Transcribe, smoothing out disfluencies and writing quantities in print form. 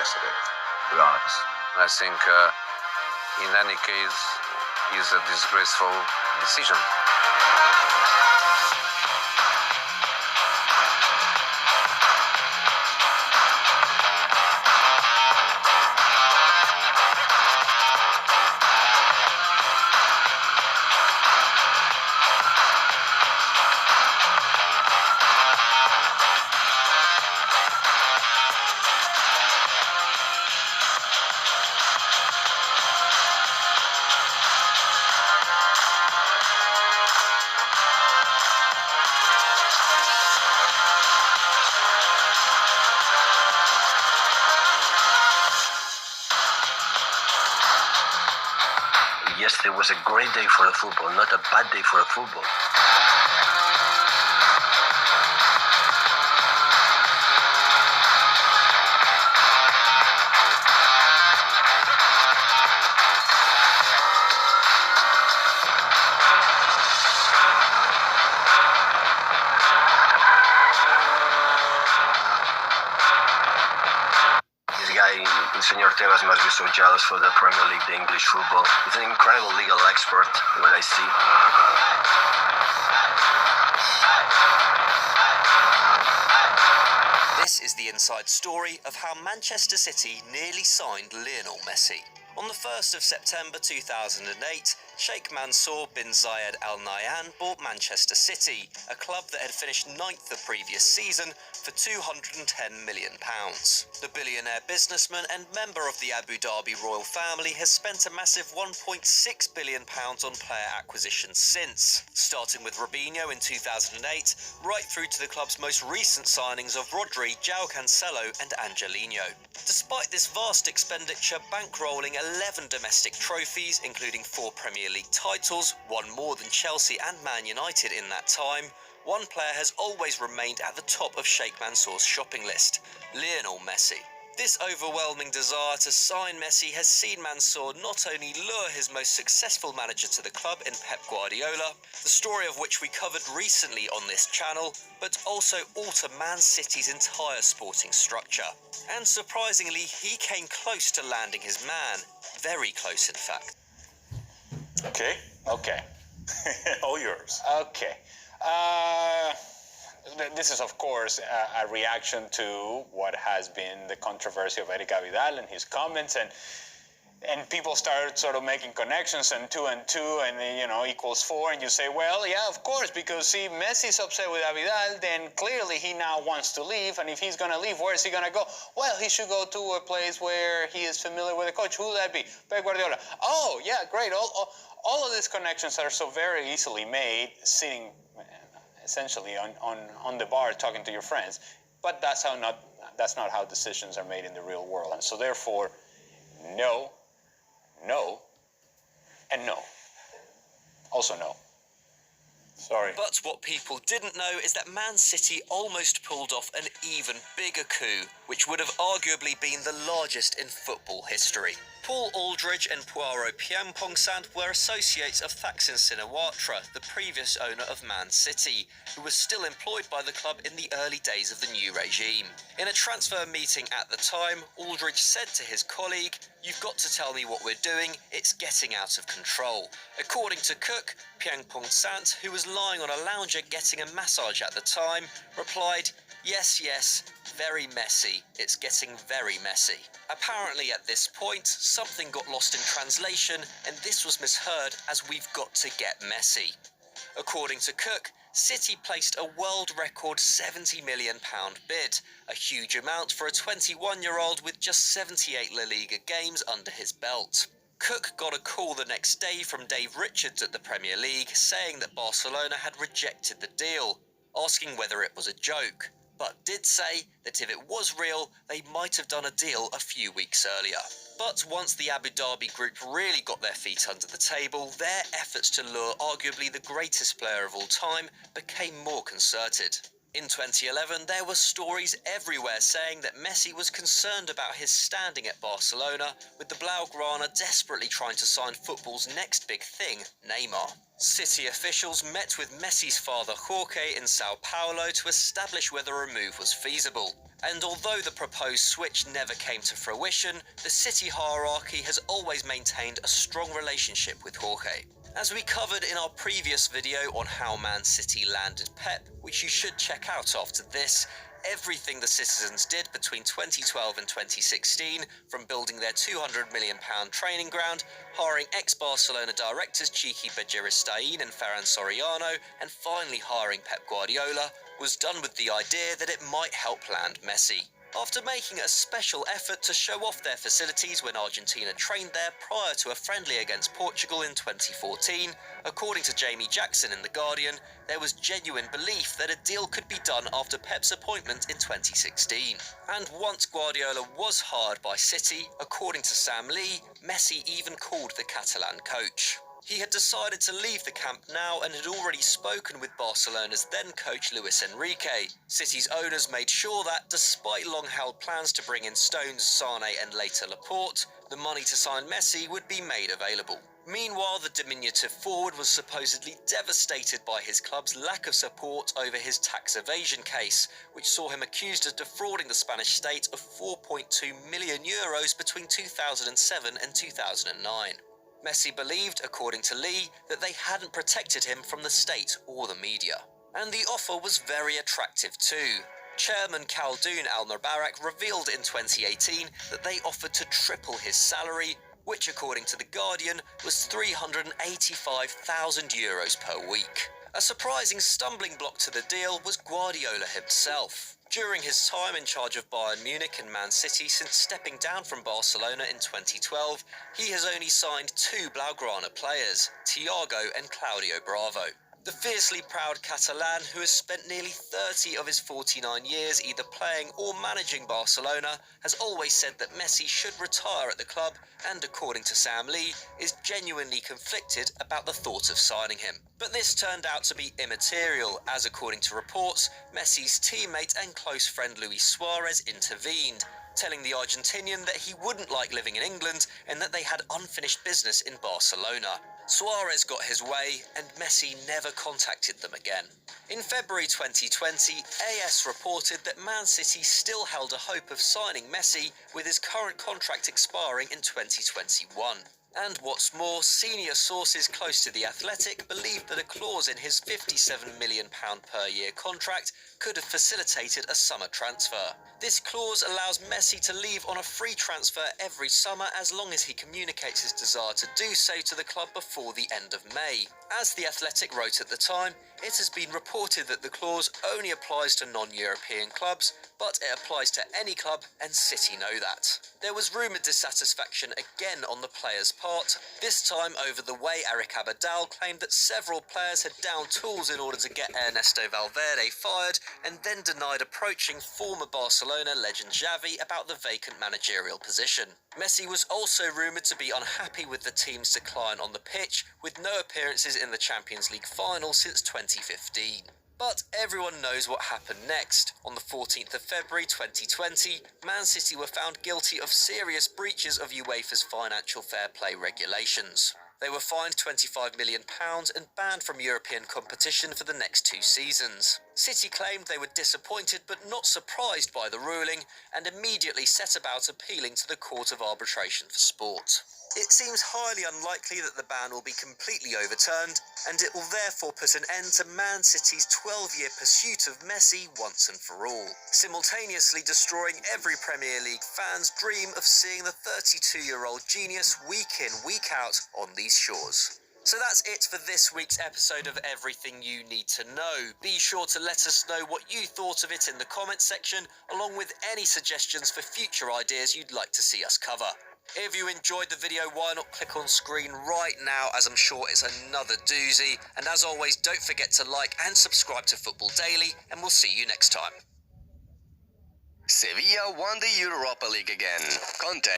yesterday, to be honest. I think in any case, it's a disgraceful decision. Yesterday was a great day for the football, not a bad day for the football. This guy, Senor Tebas, must be so jealous for the Premier League, the English football. He's an incredible legal expert, what I see. This is the inside story of how Manchester City nearly signed Lionel Messi. On the 1st of September 2008, Sheikh Mansour bin Zayed Al Nahyan bought Manchester City, a club that had finished 9th the previous season, for £210 million. The billionaire businessman and member of the Abu Dhabi royal family has spent a massive £1.6 billion on player acquisition since, starting with Robinho in 2008, right through to the club's most recent signings of Rodri, João Cancelo and Angelino. Despite this vast expenditure, bankrolling 11 domestic trophies, including 4 Premier League titles, one more than Chelsea and Man United in that time, one player has always remained at the top of Sheikh Mansour's shopping list: Lionel Messi. This overwhelming desire to sign Messi has seen Mansour not only lure his most successful manager to the club in Pep Guardiola, the story of which we covered recently on this channel, but also alter Man City's entire sporting structure. And surprisingly, he came close to landing his man. Very close, in fact. Okay. All yours. Okay. This is, of course, a reaction to what has been the controversy of Eric Abidal and his comments, and people started sort of making connections, and 2 and 2 and equals 4, and you say, well, yeah, of course, because see, Messi's upset with Abidal, then clearly he now wants to leave, and if he's going to leave, where is he going to go? Well, he should go to a place where he is familiar with the coach. Who would that be? Pep Guardiola. Oh, yeah, great. All of these connections are so very easily made sitting essentially on the bar talking to your friends, but that's not how decisions are made in the real world. And so therefore, no, and no. Also no. Sorry. But what people didn't know is that Man City almost pulled off an even bigger coup, which would have arguably been the largest in football history. Paul Aldridge and Poirot Piampong-Sant were associates of Thaksin Shinawatra, the previous owner of Man City, who was still employed by the club in the early days of the new regime. In a transfer meeting at the time, Aldridge said to his colleague, "You've got to tell me what we're doing, it's getting out of control." According to Cook, Piampong-Sant, who was lying on a lounger getting a massage at the time, replied, Yes, very messy. It's getting very messy." Apparently at this point, something got lost in translation, and this was misheard as "we've got to get messy." According to Cook, City placed a world record £70 million bid, a huge amount for a 21-year-old with just 78 La Liga games under his belt. Cook got a call the next day from Dave Richards at the Premier League saying that Barcelona had rejected the deal, asking whether it was a joke, but did say that if it was real, they might have done a deal a few weeks earlier. But once the Abu Dhabi group really got their feet under the table, their efforts to lure arguably the greatest player of all time became more concerted. In 2011, there were stories everywhere saying that Messi was concerned about his standing at Barcelona, with the Blaugrana desperately trying to sign football's next big thing, Neymar. City officials met with Messi's father Jorge in Sao Paulo to establish whether a move was feasible. And although the proposed switch never came to fruition, the City hierarchy has always maintained a strong relationship with Jorge. As we covered in our previous video on how Man City landed Pep, which you should check out after this, everything the citizens did between 2012 and 2016, from building their £200 million training ground, hiring ex-Barcelona directors Chiqui Begiristain and Ferran Soriano, and finally hiring Pep Guardiola, was done with the idea that it might help land Messi. After making a special effort to show off their facilities when Argentina trained there prior to a friendly against Portugal in 2014, according to Jamie Jackson in The Guardian, there was genuine belief that a deal could be done after Pep's appointment in 2016. And once Guardiola was hired by City, according to Sam Lee, Messi even called the Catalan coach. He had decided to leave the camp now and had already spoken with Barcelona's then coach Luis Enrique. City's owners made sure that, despite long-held plans to bring in Stones, Sane and later Laporte, the money to sign Messi would be made available. Meanwhile, the diminutive forward was supposedly devastated by his club's lack of support over his tax evasion case, which saw him accused of defrauding the Spanish state of €4.2 million between 2007 and 2009. Messi believed, according to Lee, that they hadn't protected him from the state or the media. And the offer was very attractive too. Chairman Khaldoon Al-Mubarak revealed in 2018 that they offered to triple his salary, which according to The Guardian was €385,000 per week. A surprising stumbling block to the deal was Guardiola himself. During his time in charge of Bayern Munich and Man City since stepping down from Barcelona in 2012, he has only signed two Blaugrana players, Thiago and Claudio Bravo. The fiercely proud Catalan, who has spent nearly 30 of his 49 years either playing or managing Barcelona, has always said that Messi should retire at the club and, according to Sam Lee, is genuinely conflicted about the thought of signing him. But this turned out to be immaterial, as according to reports, Messi's teammate and close friend Luis Suarez intervened, telling the Argentinian that he wouldn't like living in England and that they had unfinished business in Barcelona. Suarez got his way and Messi never contacted them again. In February 2020, AS reported that Man City still held a hope of signing Messi, with his current contract expiring in 2021. And what's more, senior sources close to The Athletic believed that a clause in his £57 million per year contract could have facilitated a summer transfer. This clause allows Messi to leave on a free transfer every summer as long as he communicates his desire to do so to the club before the end of May. As The Athletic wrote at the time, it has been reported that the clause only applies to non-European clubs, but it applies to any club, and City know that. There was rumoured dissatisfaction again on the players' part, this time over the way Eric Abidal claimed that several players had downed tools in order to get Ernesto Valverde fired, and then denied approaching former Barcelona legend Xavi about the vacant managerial position. Messi was also rumoured to be unhappy with the team's decline on the pitch, with no appearances in the Champions League final since 2015. But everyone knows what happened next. On the 14th of February 2020, Man City were found guilty of serious breaches of UEFA's financial fair play regulations. They were fined £25 million and banned from European competition for the next 2 seasons. City claimed they were disappointed but not surprised by the ruling, and immediately set about appealing to the Court of Arbitration for Sport. It seems highly unlikely that the ban will be completely overturned, and it will therefore put an end to Man City's 12-year pursuit of Messi once and for all, simultaneously destroying every Premier League fan's dream of seeing the 32-year-old genius week in, week out on these shores. So that's it for this week's episode of Everything You Need to Know. Be sure to let us know what you thought of it in the comments section, along with any suggestions for future ideas you'd like to see us cover. If you enjoyed the video, why not click on screen right now, as I'm sure it's another doozy. And as always, don't forget to like and subscribe to Football Daily, and we'll see you next time. Sevilla won the Europa League again. Conte